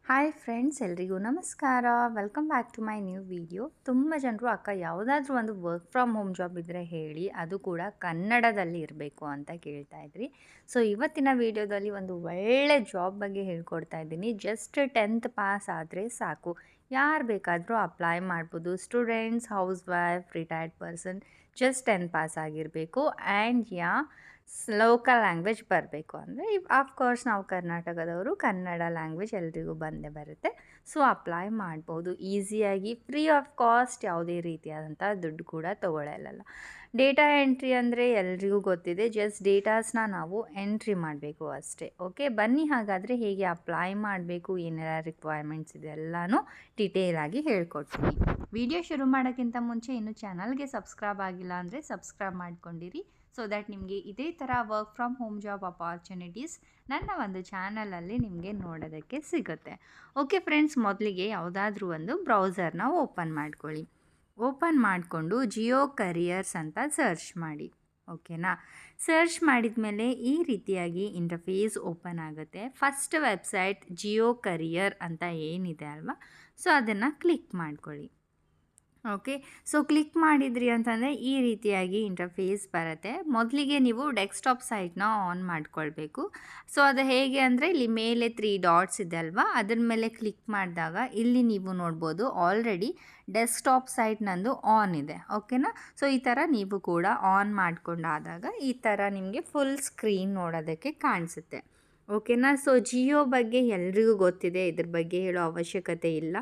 Hi friends, ಎಲ್ರಿಗೂ ನಮಸ್ಕಾರ. Welcome back to my new video. ತುಂಬ ಜನರು ಅಕ್ಕ ಯಾವುದಾದ್ರೂ ಒಂದು ವರ್ಕ್ ಫ್ರಮ್ ಹೋಮ್ ಜಾಬ್ ಇದ್ದರೆ ಹೇಳಿ, ಅದು ಕೂಡ ಕನ್ನಡದಲ್ಲಿ ಇರಬೇಕು ಅಂತ ಕೇಳ್ತಾ ಇದ್ರಿ. ಸೊ ಇವತ್ತಿನ ವಿಡಿಯೋದಲ್ಲಿ ಒಂದು ಒಳ್ಳೆ ಜಾಬ್ ಬಗ್ಗೆ ಹೇಳ್ಕೊಡ್ತಾ ಇದ್ದೀನಿ. ಜಸ್ಟ್ 10th ಪಾಸ್ ಆದರೆ ಸಾಕು, ಯಾರು ಬೇಕಾದರೂ ಅಪ್ಲೈ ಮಾಡ್ಬೋದು. Students, house wife, retired person, just 10 pass ಆಗಿರಬೇಕು. ಆ್ಯಂಡ್ ಲೋಕಲ್ ಲ್ಯಾಂಗ್ವೇಜ್ ಬರಬೇಕು. ಅಂದರೆ ಆಫ್ಕೋರ್ಸ್ ನಾವು ಕರ್ನಾಟಕದವರು, ಕನ್ನಡ ಲ್ಯಾಂಗ್ವೇಜ್ ಎಲ್ರಿಗೂ ಬಂದೇ ಬರುತ್ತೆ. ಸೊ ಅಪ್ಲೈ ಮಾಡ್ಬೋದು ಈಸಿಯಾಗಿ, ಫ್ರೀ ಆಫ್ ಕಾಸ್ಟ್, ಯಾವುದೇ ರೀತಿಯಾದಂಥ ದುಡ್ಡು ಕೂಡ ತೊಗೊಳ್ಳಲ್ಲ. ಡೇಟಾ ಎಂಟ್ರಿ ಅಂದರೆ ಎಲ್ರಿಗೂ ಗೊತ್ತಿದೆ, ಜಸ್ಟ್ ಡೇಟಾಸ್ನ ನಾವು ಎಂಟ್ರಿ ಮಾಡಬೇಕು ಅಷ್ಟೇ. ಓಕೆ, ಬನ್ನಿ ಹಾಗಾದರೆ ಹೇಗೆ ಅಪ್ಲೈ ಮಾಡಬೇಕು, ಏನೆಲ್ಲ ರಿಕ್ವೈರ್ಮೆಂಟ್ಸ್ ಇದೆ ಎಲ್ಲನೂ ಡಿಟೇಲಾಗಿ ಹೇಳ್ಕೊಡ್ತೀನಿ. ವಿಡಿಯೋ ಶುರು ಮಾಡೋಕ್ಕಿಂತ ಮುಂಚೆ ಇನ್ನೂ ಚಾನಲ್ಗೆ ಸಬ್ಸ್ಕ್ರೈಬ್ ಆಗಿಲ್ಲ ಅಂದರೆ ಸಬ್ಸ್ಕ್ರೈಬ್ ಮಾಡ್ಕೊಂಡಿರಿ, ಸೊ ದ್ಯಾಟ್ ನಿಮಗೆ ಇದೇ ಥರ work from home job opportunities ನನ್ನ ಒಂದು ಚಾನಲಲ್ಲಿ ನಿಮಗೆ ನೋಡೋದಕ್ಕೆ ಸಿಗುತ್ತೆ. ಓಕೆ ಫ್ರೆಂಡ್ಸ್, ಮೊದಲಿಗೆ ಯಾವುದಾದ್ರೂ ಒಂದು ಬ್ರೌಸರ್ನ ಓಪನ್ ಮಾಡ್ಕೊಳ್ಳಿ. ಓಪನ್ ಮಾಡಿಕೊಂಡು ಜಿಯೋ ಕರಿಯರ್ಸ್ ಅಂತ ಸರ್ಚ್ ಮಾಡಿ. ಓಕೆನಾ? ಸರ್ಚ್ ಮಾಡಿದ ಮೇಲೆ ಈ ರೀತಿಯಾಗಿ ಇಂಟರ್ಫೇಸ್ ಓಪನ್ ಆಗುತ್ತೆ. ಫಸ್ಟ್ ವೆಬ್ಸೈಟ್ ಜಿಯೋ ಕರಿಯರ್ ಅಂತ ಏನಿದೆ ಅಲ್ವಾ, ಸೊ ಅದನ್ನು ಕ್ಲಿಕ್ ಮಾಡ್ಕೊಳ್ಳಿ. ಓಕೆ, ಸೊ ಕ್ಲಿಕ್ ಮಾಡಿದ್ರಿ ಅಂತಂದರೆ ಈ ರೀತಿಯಾಗಿ ಇಂಟರ್ಫೇಸ್ ಬರುತ್ತೆ. ಮೊದಲಿಗೆ ನೀವು ಡೆಸ್ಕ್ಟಾಪ್ ಸೈಟ್ನ ಆನ್ ಮಾಡ್ಕೊಳ್ಬೇಕು. ಸೊ ಅದು ಹೇಗೆ ಅಂದರೆ, ಇಲ್ಲಿ ಮೇಲೆ 3 ಡಾಟ್ಸ್ ಇದೆ ಅಲ್ವಾ, ಅದ್ರ ಮೇಲೆ ಕ್ಲಿಕ್ ಮಾಡಿದಾಗ ಇಲ್ಲಿ ನೀವು ನೋಡ್ಬೋದು ಆಲ್ರೆಡಿ ಡೆಸ್ಕ್ಟಾಪ್ ಸೈಟ್ ನಂದು ಆನ್ ಇದೆ. ಓಕೆನಾ? ಸೊ ಈ ಥರ ನೀವು ಕೂಡ ಆನ್ ಮಾಡ್ಕೊಂಡಾದಾಗ ಈ ಥರ ನಿಮಗೆ ಫುಲ್ ಸ್ಕ್ರೀನ್ ನೋಡೋದಕ್ಕೆ ಕಾಣಿಸುತ್ತೆ. ಓಕೆನಾ? ಸೊ ಜಿಯೋ ಬಗ್ಗೆ ಎಲ್ರಿಗೂ ಗೊತ್ತಿದೆ, ಇದ್ರ ಬಗ್ಗೆ ಹೇಳೋ ಅವಶ್ಯಕತೆ ಇಲ್ಲ.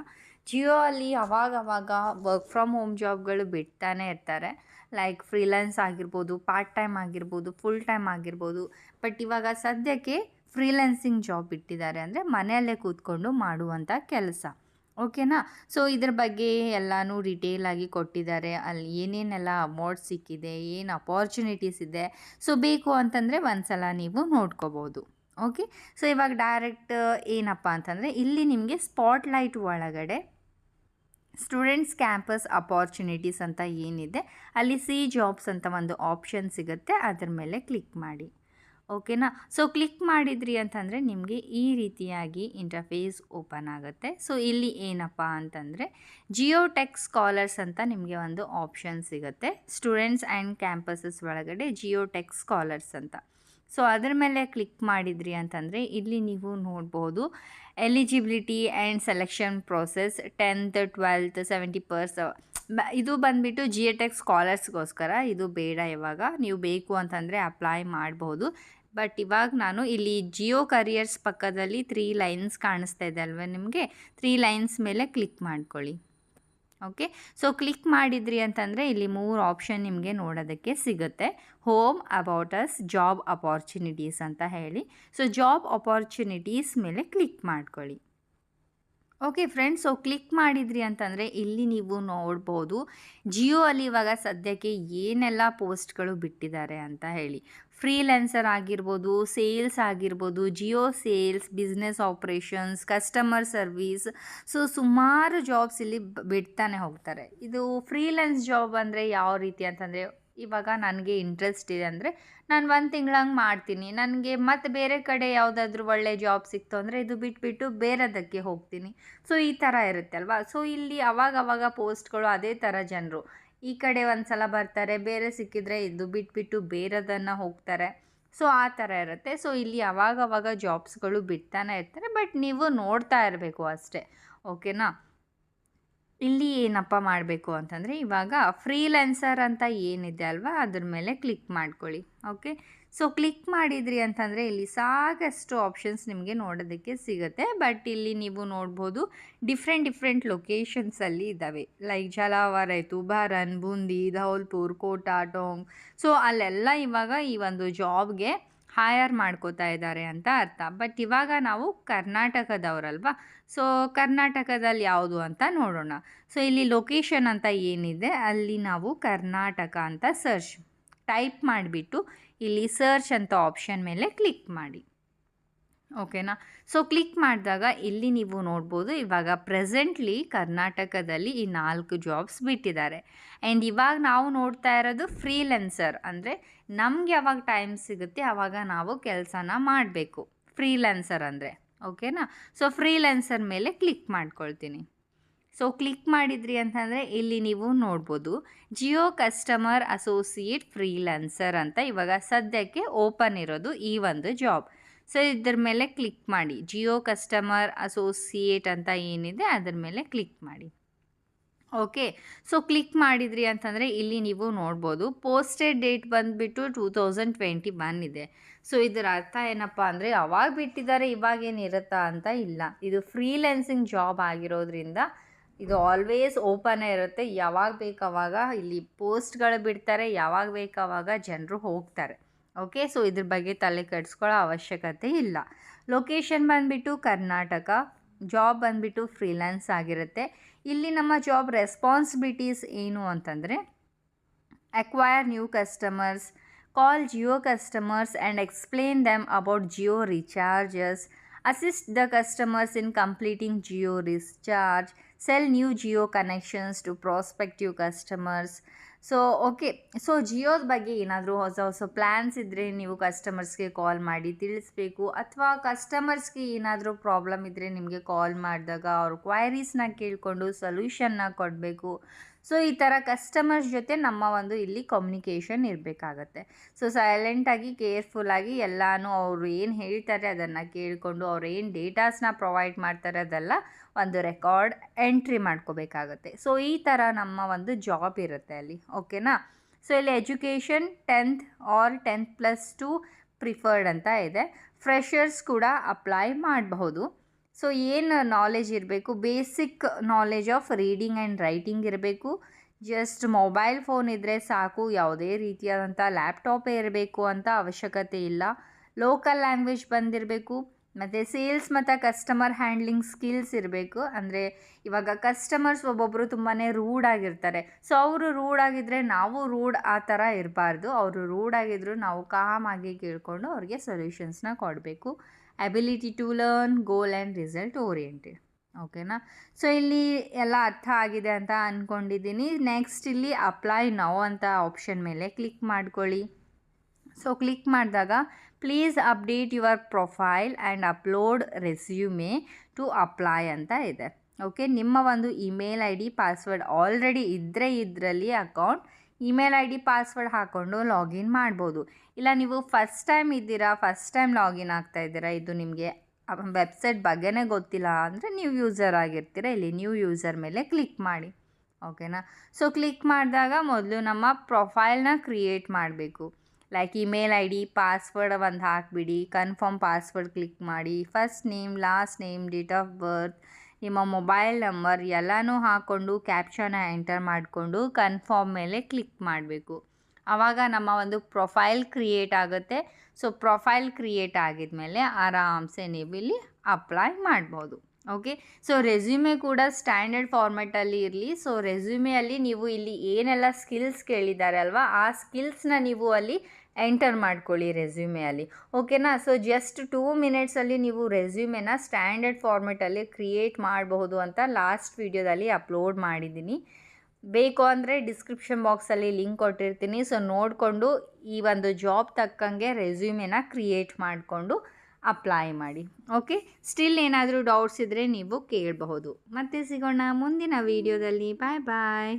ಜಿಯೋ ಅಲ್ಲಿ ಅವಾಗವಾಗ ವರ್ಕ್ ಫ್ರಮ್ ಹೋಮ್ ಜಾಬ್ಗಳು ಬಿಡ್ತಾನೆ ಇರ್ತಾರೆ. ಲೈಕ್ ಫ್ರೀಲ್ಯಾನ್ಸ್ ಆಗಿರ್ಬೋದು, ಪಾರ್ಟ್ ಟೈಮ್ ಆಗಿರ್ಬೋದು, ಫುಲ್ ಟೈಮ್ ಆಗಿರ್ಬೋದು. ಬಟ್ ಇವಾಗ ಸದ್ಯಕ್ಕೆ ಫ್ರೀಲ್ಯಾನ್ಸಿಂಗ್ ಜಾಬ್ ಬಿಟ್ಟಿದ್ದಾರೆ, ಅಂದರೆ ಮನೆಯಲ್ಲೇ ಕೂತ್ಕೊಂಡು ಮಾಡುವಂಥ ಕೆಲಸ. ಓಕೆನಾ? ಸೊ ಇದ್ರ ಬಗ್ಗೆ ಎಲ್ಲನೂ ಡಿಟೇಲಾಗಿ ಕೊಟ್ಟಿದ್ದಾರೆ. ಅಲ್ಲಿ ಏನೇನೆಲ್ಲ ಅಮೌಂಟ್ ಸಿಕ್ಕಿದೆ, ಏನು ಅಪಾರ್ಚುನಿಟೀಸ್ ಇದೆ, ಸೊ ಬೇಕು ಅಂತಂದರೆ ಒಂದು ಸಲ ನೀವು ನೋಡ್ಕೋಬೋದು. ಓಕೆ, ಸೊ ಇವಾಗ ಡೈರೆಕ್ಟ್ ಏನಪ್ಪ ಅಂತಂದರೆ, ಇಲ್ಲಿ ನಿಮಗೆ ಸ್ಪಾಟ್ಲೈಟ್ ಒಳಗಡೆ ಸ್ಟೂಡೆಂಟ್ಸ್ ಕ್ಯಾಂಪಸ್ ಅಪಾರ್ಚುನಿಟೀಸ್ ಅಂತ ಏನಿದೆ ಅಲ್ಲಿ ಸಿ ಜಾಬ್ಸ್ ಅಂತ ಒಂದು ಆಪ್ಷನ್ ಸಿಗುತ್ತೆ, ಅದ್ರ ಮೇಲೆ ಕ್ಲಿಕ್ ಮಾಡಿ. ಓಕೆನಾ? ಸೊ ಕ್ಲಿಕ್ ಮಾಡಿದ್ರಿ ಅಂತಂದರೆ ನಿಮಗೆ ಈ ರೀತಿಯಾಗಿ ಇಂಟರ್ಫೇಸ್ ಓಪನ್ ಆಗುತ್ತೆ. ಸೊ ಇಲ್ಲಿ ಏನಪ್ಪ ಅಂತಂದರೆ, ಜಿಯೋ ಟೆಕ್ ಸ್ಕಾಲರ್ಸ್ ಅಂತ ನಿಮಗೆ ಒಂದು ಆಪ್ಷನ್ ಸಿಗುತ್ತೆ. ಸ್ಟೂಡೆಂಟ್ಸ್ ಆ್ಯಂಡ್ ಕ್ಯಾಂಪಸಸ್ ಒಳಗಡೆ ಜಿಯೋ ಟೆಕ್ ಸ್ಕಾಲರ್ಸ್ ಅಂತ. ಸೊ ಅದ್ರ ಮೇಲೆ ಕ್ಲಿಕ್ ಮಾಡಿದ್ರಿ ಅಂತಂದರೆ ಇಲ್ಲಿ ನೀವು ನೋಡ್ಬೋದು eligibility and selection process 10th 12th 70%. ಇದು ಬಂದುಬಿಟ್ಟು ಜಿಯೋ ಟೆಕ್ ಸ್ಕಾಲರ್ಸ್ಗೋಸ್ಕರ, ಇದು ಬೇಡ. ಇವಾಗ ನೀವು ಬೇಕು ಅಂತಂದರೆ ಅಪ್ಲೈ ಮಾಡ್ಬೋದು. ಬಟ್ ಇವಾಗ ನಾನು ಇಲ್ಲಿ ಜಿಯೋ ಕರಿಯರ್ಸ್ ಪಕ್ಕದಲ್ಲಿ 3 ಲೈನ್ಸ್ ಕಾಣಿಸ್ತಾ ಇದೆ ಅಲ್ವ ನಿಮಗೆ, 3 ಲೈನ್ಸ್ ಮೇಲೆ ಕ್ಲಿಕ್ ಮಾಡ್ಕೊಳ್ಳಿ. ಓಕೆ, ಸೊ ಕ್ಲಿಕ್ ಮಾಡಿದ್ರಿ ಅಂತಂದರೆ ಇಲ್ಲಿ 3 ಆಪ್ಷನ್ ನಿಮಗೆ ನೋಡೋದಕ್ಕೆ ಸಿಗುತ್ತೆ. Home, about us, job opportunities ಅಂತ ಹೇಳಿ. ಸೊ ಜಾಬ್ ಅಪಾರ್ಚುನಿಟೀಸ್ ಮೇಲೆ ಕ್ಲಿಕ್ ಮಾಡ್ಕೊಳ್ಳಿ. ಓಕೆ ಫ್ರೆಂಡ್ಸ್, ಸೊ ಕ್ಲಿಕ್ ಮಾಡಿದ್ರಿ ಅಂತಂದರೆ ಇಲ್ಲಿ ನೀವು ನೋಡ್ಬೋದು ಜಿಯೋ ಅಲ್ಲಿ ಇವಾಗ ಸದ್ಯಕ್ಕೆ ಏನೆಲ್ಲ ಪೋಸ್ಟ್ಗಳು ಬಿಟ್ಟಿದ್ದಾರೆ ಅಂತ ಹೇಳಿ. ಫ್ರೀಲ್ಯಾನ್ಸರ್ ಆಗಿರ್ಬೋದು, ಸೇಲ್ಸ್ ಆಗಿರ್ಬೋದು, Jio sales, business operations, customer service, so ಸುಮಾರು ಜಾಬ್ಸ್ ಇಲ್ಲಿ ಬಿಡ್ತಾನೆ ಹೋಗ್ತಾರೆ. ಇದು ಫ್ರೀಲ್ಯಾನ್ಸ್ ಜಾಬ್ ಅಂದರೆ ಯಾವ ರೀತಿ ಅಂತಂದರೆ, ಇವಾಗ ನನಗೆ ಇಂಟ್ರೆಸ್ಟ್ ಇದೆ ಅಂದರೆ ನಾನು 1 ತಿಂಗಳಂಗೆ ಮಾಡ್ತೀನಿ, ನನಗೆ ಮತ್ತು ಬೇರೆ ಕಡೆ ಯಾವುದಾದ್ರೂ ಒಳ್ಳೆ ಜಾಬ್ ಸಿಕ್ತು ಅಂದರೆ ಇದು ಬಿಟ್ಬಿಟ್ಟು ಬೇರೆದಕ್ಕೆ ಹೋಗ್ತೀನಿ. ಸೊ ಈ ಥರ ಇರುತ್ತೆ ಅಲ್ವಾ. ಸೊ ಇಲ್ಲಿ ಅವಾಗವಾಗ ಪೋಸ್ಟ್ಗಳು ಅದೇ ಥರ ಜನರು ಈ ಕಡೆ ಒಂದು ಸಲ ಬರ್ತಾರೆ, ಬೇರೆ ಸಿಕ್ಕಿದ್ರೆ ಇದು ಬಿಟ್ಬಿಟ್ಟು ಬೇರೆದನ್ನು ಹೋಗ್ತಾರೆ. ಸೊ ಆ ಥರ ಇರುತ್ತೆ. ಸೊ ಇಲ್ಲಿ ಅವಾಗವಾಗ ಜಾಬ್ಸ್ಗಳು ಬಿಡ್ತಾನೆ ಇರ್ತಾರೆ, ಬಟ್ ನೀವು ನೋಡ್ತಾ ಇರಬೇಕು ಅಷ್ಟೇ. ಓಕೆನಾ? ಇಲ್ಲಿ ಏನಪ್ಪ ಮಾಡಬೇಕು ಅಂತಂದರೆ, ಇವಾಗ ಫ್ರೀಲ್ಯಾನ್ಸರ್ ಅಂತ ಏನಿದೆ ಅಲ್ವಾ ಅದ್ರ ಮೇಲೆ ಕ್ಲಿಕ್ ಮಾಡ್ಕೊಳ್ಳಿ. ಓಕೆ, ಸೊ ಕ್ಲಿಕ್ ಮಾಡಿದ್ರಿ ಅಂತಂದರೆ ಇಲ್ಲಿ ಸಾಕಷ್ಟು ಆಪ್ಷನ್ಸ್ ನಿಮಗೆ ನೋಡೋದಕ್ಕೆ ಸಿಗುತ್ತೆ. ಬಟ್ ಇಲ್ಲಿ ನೀವು ನೋಡ್ಬೋದು ಡಿಫ್ರೆಂಟ್ ಲೊಕೇಶನ್ಸಲ್ಲಿ ಇದ್ದಾವೆ. ಲೈಕ್ ಜಲಾವರ, ತುಬಾರನ್, ಬೂಂದಿ, ಧೌಲ್ಪುರ್, ಕೋಟಾ, ಟೋಂಗ್. ಸೊ ಅಲ್ಲೆಲ್ಲ ಇವಾಗ ಈ ಒಂದು ಜಾಬ್ಗೆ ಹೈಯರ್ ಮಾಡ್ಕೋತಾ ಇದ್ದಾರೆ ಅಂತ ಅರ್ಥ. ಬಟ್ ಇವಾಗ ನಾವು ಕರ್ನಾಟಕದವರಲ್ವಾ, ಸೊ ಕರ್ನಾಟಕದಲ್ಲಿ ಯಾವುದು ಅಂತ ನೋಡೋಣ. ಸೊ ಇಲ್ಲಿ ಲೊಕೇಶನ್ ಅಂತ ಏನಿದೆ ಅಲ್ಲಿ ನಾವು ಕರ್ನಾಟಕ ಅಂತ ಟೈಪ್ ಮಾಡಿಬಿಟ್ಟು ಇಲ್ಲಿ ಸರ್ಚ್ ಅಂತ ಆಪ್ಷನ್ ಮೇಲೆ ಕ್ಲಿಕ್ ಮಾಡಿ. ಓಕೆನಾ? ಸೊ ಕ್ಲಿಕ್ ಮಾಡಿದಾಗ ಇಲ್ಲಿ ನೀವು ನೋಡ್ಬೋದು ಇವಾಗ ಪ್ರೆಸೆಂಟ್ಲಿ ಕರ್ನಾಟಕದಲ್ಲಿ ಈ 4 ಜಾಬ್ಸ್ ಬಿಟ್ಟಿದ್ದಾರೆ. ಆ್ಯಂಡ್ ಇವಾಗ ನಾವು ನೋಡ್ತಾ ಇರೋದು ಫ್ರೀಲ್ಯಾನ್ಸರ್, ಅಂದರೆ ನಮ್ಗೆ ಯಾವಾಗ ಟೈಮ್ ಸಿಗುತ್ತೆ ಆವಾಗ ನಾವು ಕೆಲಸನ ಮಾಡಬೇಕು. ಫ್ರೀಲ್ಯಾನ್ಸರ್ ಅಂದರೆ ಓಕೆನಾ. ಸೊ ಫ್ರೀಲ್ಯಾನ್ಸರ್ ಮೇಲೆ ಕ್ಲಿಕ್ ಮಾಡ್ಕೊಳ್ತೀನಿ. ಸೊ ಕ್ಲಿಕ್ ಮಾಡಿದ್ರಿ ಅಂತಂದರೆ ಇಲ್ಲಿ ನೀವು ನೋಡ್ಬೋದು ಜಿಯೋ ಕಸ್ಟಮರ್ ಅಸೋಸಿಯೇಟ್ ಫ್ರೀಲ್ಯಾನ್ಸರ್ ಅಂತ ಇವಾಗ ಸದ್ಯಕ್ಕೆ ಓಪನ್ ಇರೋದು ಈ ಒಂದು ಜಾಬ್. ಸೊ ಇದ್ರ ಮೇಲೆ ಕ್ಲಿಕ್ ಮಾಡಿ, ಜಿಯೋ ಕಸ್ಟಮರ್ ಅಸೋಸಿಯೇಟ್ ಅಂತ ಏನಿದೆ ಅದ್ರ ಮೇಲೆ ಕ್ಲಿಕ್ ಮಾಡಿ. ಓಕೆ, ಸೊ ಕ್ಲಿಕ್ ಮಾಡಿದ್ರಿ ಅಂತಂದರೆ ಇಲ್ಲಿ ನೀವು ನೋಡ್ಬೋದು ಪೋಸ್ಟೆಡ್ ಡೇಟ್ ಬಂದುಬಿಟ್ಟು 2021 ಇದೆ. ಸೊ ಇದರ ಅರ್ಥ ಏನಪ್ಪ ಅಂದರೆ ಯಾವಾಗ ಬಿಟ್ಟಿದ್ದಾರೆ ಇವಾಗೇನಿರುತ್ತಾ ಅಂತ ಇಲ್ಲ. ಇದು ಫ್ರೀಲ್ಯಾನ್ಸಿಂಗ್ ಜಾಬ್ ಆಗಿರೋದ್ರಿಂದ ಇದು ಆಲ್ವೇಸ್ ಓಪನ್ನೇ ಇರುತ್ತೆ. ಯಾವಾಗ ಬೇಕಾವಾಗ ಇಲ್ಲಿ ಪೋಸ್ಟ್ಗಳು ಬಿಡ್ತಾರೆ, ಯಾವಾಗ ಬೇಕಾವಾಗ ಜನರು ಹೋಗ್ತಾರೆ. ಓಕೆ, ಸೊ ಇದ್ರ ಬಗ್ಗೆ ತಲೆ ಕೆಡಿಸ್ಕೊಳ್ಳೋ ಅವಶ್ಯಕತೆ ಇಲ್ಲ. ಲೊಕೇಶನ್ ಬಂದುಬಿಟ್ಟು ಕರ್ನಾಟಕ, ಜಾಬ್ ಬಂದುಬಿಟ್ಟು ಫ್ರೀಲ್ಯಾನ್ಸ್ ಆಗಿರುತ್ತೆ. ಇಲ್ಲಿ ನಮ್ಮ ಜಾಬ್ ರೆಸ್ಪಾನ್ಸಿಬಿಲಿಟೀಸ್ ಏನು ಅಂತಂದರೆ acquire new customers, call Jio customers and explain them about Jio recharges, assist the customers in completing Jio recharge, sell new Jio connections to prospective customers. So okay, so ಜಿಯೋದ ಬಗ್ಗೆ ಏನಾದರೂ ಹೊಸ ಹೊಸ ಪ್ಲ್ಯಾನ್ಸ್ ಇದ್ದರೆ ನೀವು ಕಸ್ಟಮರ್ಸ್ಗೆ ಕಾಲ್ ಮಾಡಿ ತಿಳಿಸ್ಬೇಕು, ಅಥವಾ ಕಸ್ಟಮರ್ಸ್ಗೆ ಏನಾದರೂ ಪ್ರಾಬ್ಲಮ್ ಇದ್ದರೆ ನಿಮಗೆ ಕಾಲ್ ಮಾಡಿದಾಗ ಅವ್ರ ಕ್ವೈರೀಸ್ನ ಕೇಳಿಕೊಂಡು ಸೊಲ್ಯೂಷನ್ನ ಕೊಡಬೇಕು. ಸೊ ಈ ಥರ ಕಸ್ಟಮರ್ಸ್ ಜೊತೆ ನಮ್ಮ ಒಂದು ಇಲ್ಲಿ ಕಮ್ಯುನಿಕೇಷನ್ ಇರಬೇಕಾಗತ್ತೆ. ಸೊ ಸೈಲೆಂಟಾಗಿ ಕೇರ್ಫುಲ್ಲಾಗಿ ಎಲ್ಲನೂ ಅವರು ಏನು ಹೇಳ್ತಾರೆ ಅದನ್ನು ಕೇಳಿಕೊಂಡು ಅವ್ರು ಏನು ಡೇಟಾಸ್ನ ಪ್ರೊವೈಡ್ ಮಾಡ್ತಾರೆ ಅದೆಲ್ಲ ಒಂದು ರೆಕಾರ್ಡ್ ಎಂಟ್ರಿ ಮಾಡ್ಕೋಬೇಕಾಗತ್ತೆ. ಸೊ ಈ ಥರ ನಮ್ಮ ಒಂದು ಜಾಬ್ ಇರುತ್ತೆ ಅಲ್ಲಿ. ಓಕೆನಾ. ಸೊ ಇಲ್ಲಿ ಎಜುಕೇಷನ್ 10th ಆರ್ 10+2 ಪ್ರಿಫರ್ಡ್ ಅಂತ ಇದೆ. ಫ್ರೆಷರ್ಸ್ ಕೂಡ ಅಪ್ಲೈ ಮಾಡಬಹುದು. ಸೊ ಏನು ನಾಲೆಜ್ ಇರಬೇಕು, basic knowledge of reading and writing ಇರಬೇಕು. ಜಸ್ಟ್ ಮೊಬೈಲ್ ಫೋನ್ ಇದ್ದರೆ ಸಾಕು, ಯಾವುದೇ ರೀತಿಯಾದಂಥ ಲ್ಯಾಪ್ಟಾಪೇ ಇರಬೇಕು ಅಂತ ಅವಶ್ಯಕತೆ ಇಲ್ಲ. ಲೋಕಲ್ ಲ್ಯಾಂಗ್ವೇಜ್ ಬಂದಿರಬೇಕು, ಮತ್ತು ಸೇಲ್ಸ್ ಮತ್ತು ಕಸ್ಟಮರ್ ಹ್ಯಾಂಡ್ಲಿಂಗ್ ಸ್ಕಿಲ್ಸ್ ಇರಬೇಕು. ಅಂದರೆ ಇವಾಗ ಕಸ್ಟಮರ್ಸ್ ಒಬ್ಬೊಬ್ಬರು ತುಂಬಾ ರೂಡ್ ಆಗಿರ್ತಾರೆ. ಸೊ ಅವರು ರೂಡ್ ಆಗಿದ್ದರೆ ನಾವು ರೂಡ್ ಆ ಥರ ಇರಬಾರ್ದು. ಅವರು ರೂಡ್ ಆಗಿದ್ದರೂ ನಾವು ಕಾಮಾಗಿ ಕೇಳಿಕೊಂಡು ಅವ್ರಿಗೆ ಸೊಲ್ಯೂಷನ್ಸ್ನ ಕೊಡಬೇಕು. Ability to learn, goal and result oriented. ಓಕೆನಾ. ಸೊ ಇಲ್ಲಿ ಎಲ್ಲ ಅರ್ಥ ಆಗಿದೆ ಅಂತ ಅಂದ್ಕೊಂಡಿದ್ದೀನಿ. ನೆಕ್ಸ್ಟ್ ಇಲ್ಲಿ ಅಪ್ಲೈ ನೌ ಅಂತ ಆಪ್ಷನ್ ಮೇಲೆ ಕ್ಲಿಕ್ ಮಾಡ್ಕೊಳ್ಳಿ. ಸೊ ಕ್ಲಿಕ್ ಮಾಡಿದಾಗ please update your profile and upload resume to apply ಅಂತ ಇದೆ. ಓಕೆ, ನಿಮ್ಮ ಒಂದು email I D password already ಇದ್ದರೆ ಇದರಲ್ಲಿ account email I D password ಹಾಕ್ಕೊಂಡು ಲಾಗಿನ್ ಮಾಡ್ಬೋದು. ಇಲ್ಲ ನೀವು ಫಸ್ಟ್ ಟೈಮ್ ಇದ್ದೀರಾ, ಫಸ್ಟ್ ಟೈಮ್ ಲಾಗಿನ್ ಆಗ್ತಾಯಿದ್ದೀರಾ, ಇದು ನಿಮಗೆ ವೆಬ್ಸೈಟ್ ಬಗ್ಗೆನೇ ಗೊತ್ತಿಲ್ಲ ಅಂದರೆ ನ್ಯೂ ಯೂಸರ್ ಆಗಿರ್ತೀರ, ಇಲ್ಲಿ ನ್ಯೂ ಯೂಸರ್ ಮೇಲೆ ಕ್ಲಿಕ್ ಮಾಡಿ. ಓಕೆನಾ. ಸೊ ಕ್ಲಿಕ್ ಮಾಡಿದಾಗ ಮೊದಲು ನಮ್ಮ ಪ್ರೊಫೈಲ್ನ ಕ್ರಿಯೇಟ್ ಮಾಡಬೇಕು. Like email I D password ಒಂದು ಹಾಕಿಬಿಡಿ, ಕನ್ಫರ್ಮ್ ಪಾಸ್ವರ್ಡ್ ಕ್ಲಿಕ್ ಮಾಡಿ, first name, last name, date of birth, ನಿಮ್ಮ ಮೊಬೈಲ್ ನಂಬರ್ ಎಲ್ಲನೂ ಹಾಕ್ಕೊಂಡು ಕ್ಯಾಪ್ಷನ್ನ ಎಂಟರ್ ಮಾಡಿಕೊಂಡು ಕನ್ಫರ್ಮ್ ಮೇಲೆ ಕ್ಲಿಕ್ ಮಾಡಬೇಕು. ಆವಾಗ ನಮ್ಮ ಒಂದು ಪ್ರೊಫೈಲ್ ಕ್ರಿಯೇಟ್ ಆಗುತ್ತೆ. ಸೊ ಪ್ರೊಫೈಲ್ ಕ್ರಿಯೇಟ್ ಆಗಿದ್ಮೇಲೆ ಆರಾಮ್ಸೆ ನೀವು ಇಲ್ಲಿ ಅಪ್ಲೈ ಮಾಡ್ಬೋದು. ಓಕೆ, ಸೊ ರೆಸ್ಯೂಮೆ ಕೂಡ ಸ್ಟ್ಯಾಂಡರ್ಡ್ ಫಾರ್ಮೆಟಲ್ಲಿ ಇರಲಿ. ಸೊ ರೆಸ್ಯೂಮೆಯಲ್ಲಿ ನೀವು ಇಲ್ಲಿ ಏನೆಲ್ಲ ಸ್ಕಿಲ್ಸ್ ಕೇಳಿದ್ದಾರೆ ಅಲ್ವಾ, ಆ ಸ್ಕಿಲ್ಸ್ನ ನೀವು ಅಲ್ಲಿ ಎಂಟರ್ ಮಾಡ್ಕೊಳ್ಳಿ ರೆಸ್ಯೂಮೆಯಲ್ಲಿ. ಓಕೆನಾ. ಸೊ ಜಸ್ಟ್ 2 ಮಿನಿಟ್ಸಲ್ಲಿ ನೀವು ರೆಸ್ಯೂಮೆನ ಸ್ಟ್ಯಾಂಡರ್ಡ್ ಫಾರ್ಮೆಟಲ್ಲಿ ಕ್ರಿಯೇಟ್ ಮಾಡಬಹುದು ಅಂತ ಲಾಸ್ಟ್ ವೀಡಿಯೋದಲ್ಲಿ ಅಪ್ಲೋಡ್ ಮಾಡಿದ್ದೀನಿ. ಬೇಕು ಅಂದರೆ ಡಿಸ್ಕ್ರಿಪ್ಷನ್ ಬಾಕ್ಸಲ್ಲಿ ಲಿಂಕ್ ಕೊಟ್ಟಿರ್ತೀನಿ. ಸೊ ನೋಡಿಕೊಂಡು ಈ ಒಂದು ಜಾಬ್ ತಕ್ಕಂಗೆ ರೆಸ್ಯೂಮೆನ ಕ್ರಿಯೇಟ್ ಮಾಡಿಕೊಂಡು ಅಪ್ಲೈ ಮಾಡಿ. ಓಕೆ, ಸ್ಟಿಲ್ ಏನಾದರೂ ಡೌಟ್ಸ್ ಇದ್ದರೆ ನೀವು ಕೇಳಬಹುದು. ಮತ್ತೆ ಸಿಗೋಣ ಮುಂದಿನ ವೀಡಿಯೋದಲ್ಲಿ. ಬಾಯ್ ಬಾಯ್.